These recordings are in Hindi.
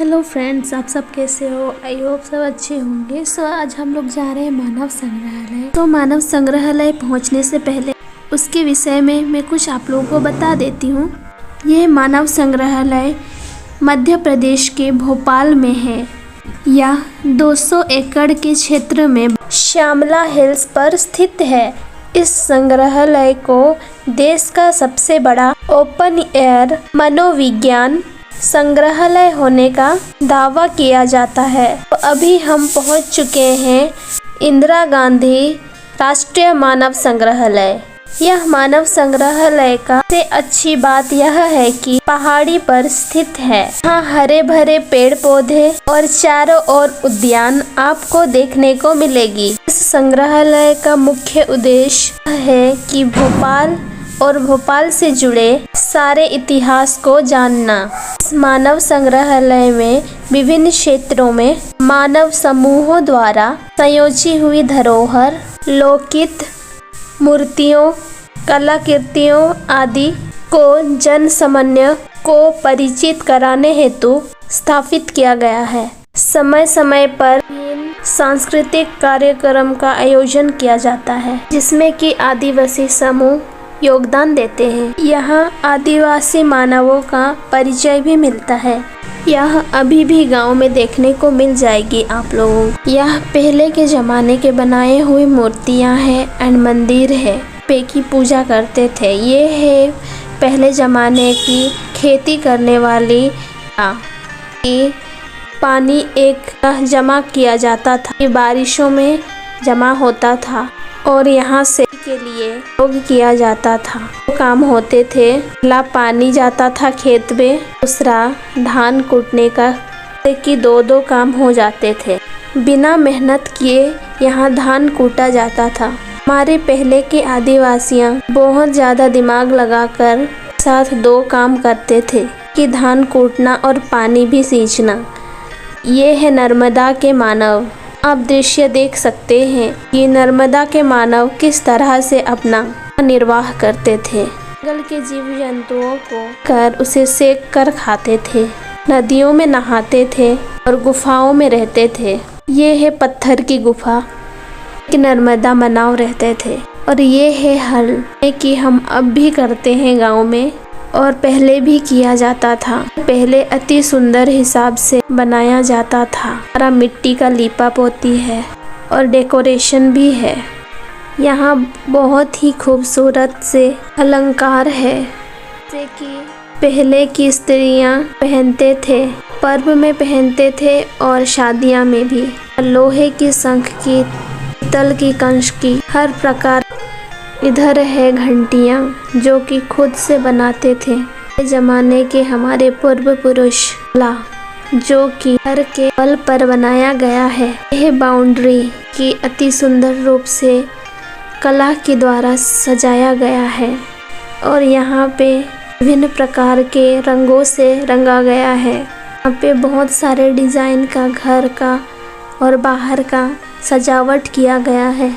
हेलो फ्रेंड्स, आप सब कैसे हो? आई होप सब अच्छे होंगे। आज हम लोग जा रहे हैं मानव संग्रहालय। तो मानव संग्रहालय पहुंचने से पहले उसके विषय में मैं कुछ आप लोगों को बता देती हूँ। यह मानव संग्रहालय मध्य प्रदेश के भोपाल में है। यह 200 एकड़ के क्षेत्र में श्यामला हिल्स पर स्थित है। इस संग्रहालय को देश का सबसे बड़ा ओपन एयर मनोविज्ञान संग्रहालय होने का दावा किया जाता है। तो अभी हम पहुंच चुके हैं इंदिरा गांधी राष्ट्रीय मानव संग्रहालय। यह मानव संग्रहालय का सबसे अच्छी बात यह है कि पहाड़ी पर स्थित है। यहाँ हरे भरे पेड़ पौधे और चारों ओर उद्यान आपको देखने को मिलेगी। इस संग्रहालय का मुख्य उद्देश्य है कि भोपाल और भोपाल से जुड़े सारे इतिहास को जानना। इस मानव संग्रहालय में विभिन्न क्षेत्रों में मानव समूहों द्वारा संयोजी हुई धरोहर, लोकित मूर्तियों, कलाकृतियों आदि को जन सामान्य को परिचित कराने हेतु स्थापित किया गया है। समय समय पर सांस्कृतिक कार्यक्रम का आयोजन किया जाता है, जिसमें कि आदिवासी समूह योगदान देते हैं। यहाँ आदिवासी मानवों का परिचय भी मिलता है। यह अभी भी गांव में देखने को मिल जाएगी आप लोगों को। यह पहले के जमाने के बनाए हुए मूर्तियां हैं एंड मंदिर है पे की पूजा करते थे। ये है पहले जमाने की खेती करने वाली कि पानी एक जमा किया जाता था, ये बारिशों में जमा होता था और यहाँ से के लिए उपयोग किया जाता था। दो काम होते थे, पहला पानी जाता था खेत में, दूसरा धान कूटने का, कि दो काम हो जाते थे। बिना मेहनत किए यहाँ धान कूटा जाता था। हमारे पहले के आदिवासियाँ बहुत ज़्यादा दिमाग लगाकर साथ दो काम करते थे कि धान कूटना और पानी भी सींचना। ये है नर्मदा के मानव। आप दृश्य देख सकते हैं कि नर्मदा के मानव किस तरह से अपना निर्वाह करते थे। जंगल के जीव जंतुओं को कर उसे सेक कर खाते थे, नदियों में नहाते थे और गुफाओं में रहते थे। ये है पत्थर की गुफा कि नर्मदा मानव रहते थे। और ये है हल कि हम अब भी करते हैं गाँव में और पहले भी किया जाता था। पहले अति सुंदर हिसाब से बनाया जाता था। सारा मिट्टी का लीपा पोती है और डेकोरेशन भी है। यहाँ बहुत ही खूबसूरत से अलंकार है, जैसे कि पहले की स्त्रियाँ पहनते थे, पर्व में पहनते थे और शादियाँ में भी। लोहे की शंख की, पीतल की कंच की, हर प्रकार। इधर है घंटियाँ जो कि खुद से बनाते थे। जमाने के हमारे पूर्व पुरुष ला जो कि घर के बल पर बनाया गया है। यह बाउंड्री की अति सुंदर रूप से कला के द्वारा सजाया गया है और यहाँ पे विभिन्न प्रकार के रंगों से रंगा गया है। यहाँ पे बहुत सारे डिजाइन का घर का और बाहर का सजावट किया गया है।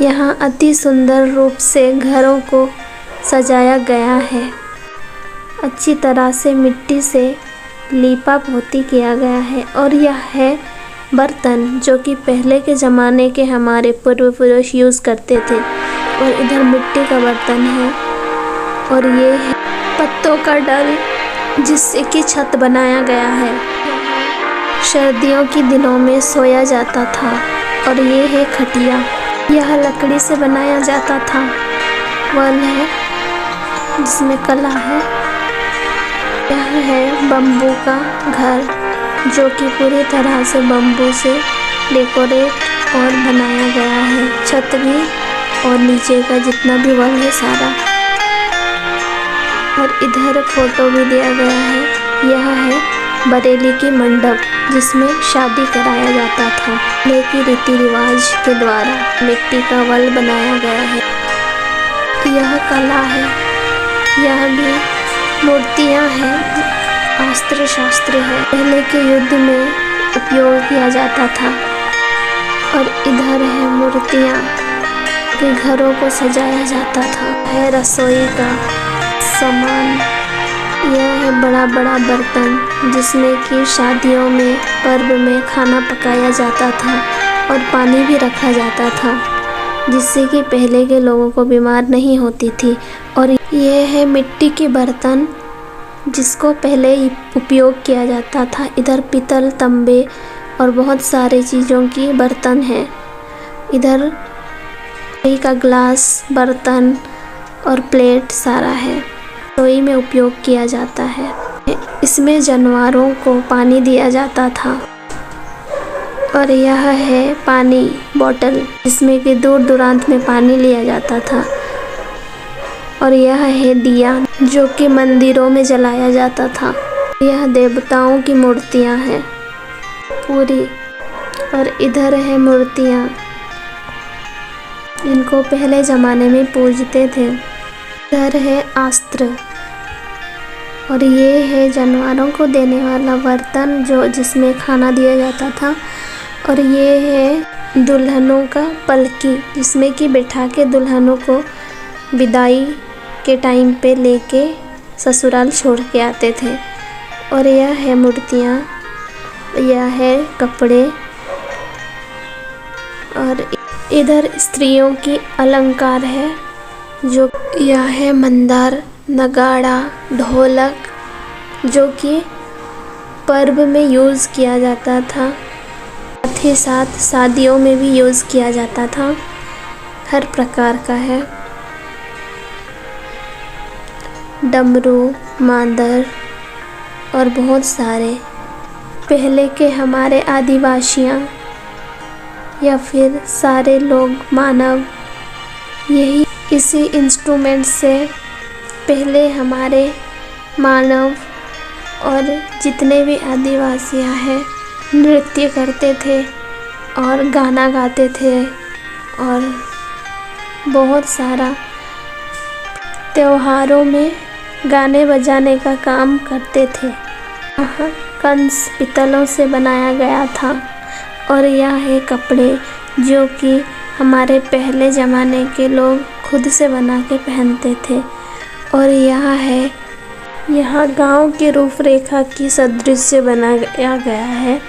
यहाँ अति सुंदर रूप से घरों को सजाया गया है। अच्छी तरह से मिट्टी से लीपा पोती किया गया है। और यह है बर्तन जो कि पहले के ज़माने के हमारे पूर्व पुरुष यूज़ करते थे। और इधर मिट्टी का बर्तन है और ये है पत्तों का डल जिससे कि छत बनाया गया है। सर्दियों के दिनों में सोया जाता था। और ये है खटिया, यह लकड़ी से बनाया जाता था। वल है जिसमें कला है। यह है बम्बू का घर जो कि पूरी तरह से बम्बू से डेकोरेट और बनाया गया है। छत भी और नीचे का जितना भी वल है सारा। और इधर फोटो भी दिया गया है। यह है बरेली की मंडप जिसमें शादी कराया जाता था। लेकिन रीति रिवाज के द्वारा मिट्टी का वल बनाया गया है। यह कला है, यह भी मूर्तियां हैं, अस्त्र शस्त्र है, पहले के युद्ध में उपयोग किया जाता था। और इधर है मूर्तियां के घरों को सजाया जाता था। है रसोई का सामान यह है बड़ा बड़ा बर्तन जिसमें कि शादियों में, पर्व में खाना पकाया जाता था और पानी भी रखा जाता था, जिससे कि पहले के लोगों को बीमार नहीं होती थी। और यह है मिट्टी के बर्तन जिसको पहले उपयोग किया जाता था। इधर पीतल, तांबे और बहुत सारे चीज़ों की बर्तन हैं। इधर रसोई का ग्लास, बर्तन और प्लेट सारा है, रसोई में उपयोग किया जाता है। इसमें जानवरों को पानी दिया जाता था। और यह है पानी बोतल जिसमें कि दूर दरांत में पानी लिया जाता था। और यह है दिया जो कि मंदिरों में जलाया जाता था। यह देवताओं की मूर्तियां हैं पूरी। और इधर है मूर्तियां, इनको पहले ज़माने में पूजते थे। इधर है अस्त्र और ये है जानवरों को देने वाला बर्तन जो जिसमें खाना दिया जाता था। और ये है दुल्हनों का पलकी जिसमें कि बैठा के दुल्हनों को विदाई के टाइम पे लेके ससुराल छोड़ के आते थे। और यह है मूर्तियाँ, यह है कपड़े। और इधर स्त्रियों की अलंकार है जो यह है मंदार, नगाड़ा, ढोलक जो कि पर्व में यूज़ किया जाता था। साथ ही साथ शादियों में भी यूज़ किया जाता था। हर प्रकार का है। डमरू, मांदर और बहुत सारे पहले के हमारे आदिवासियाँ या फिर सारे लोग मानव यही इसी इंस्ट्रूमेंट से पहले हमारे मानव और जितने भी आदिवासियाँ हैं नृत्य करते थे और गाना गाते थे और बहुत सारा त्योहारों में गाने बजाने का काम करते थे। यहाँ कंस पीतलों से बनाया गया था। और यह है कपड़े जो कि हमारे पहले ज़माने के लोग खुद से बना के पहनते थे। और यहाँ गांव के रूपरेखा की सदृश्य बनाया गया है।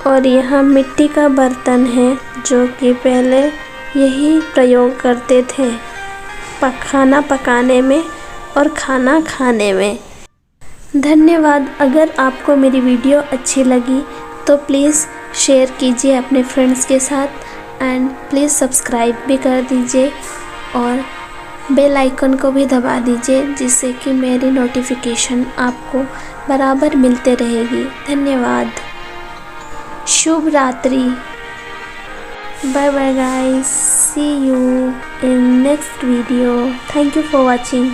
और यहाँ मिट्टी का बर्तन है जो कि पहले यही प्रयोग करते थे खाना पकाने में और खाना खाने में। धन्यवाद। अगर आपको मेरी वीडियो अच्छी लगी तो प्लीज़ शेयर कीजिए अपने फ्रेंड्स के साथ एंड प्लीज़ सब्सक्राइब भी कर दीजिए और बेल आइकन को भी दबा दीजिए जिससे कि मेरी नोटिफिकेशन आपको बराबर मिलते रहेगी। धन्यवाद। शुभ रात्रि। Bye bye guys. See you in next video. Thank you for watching.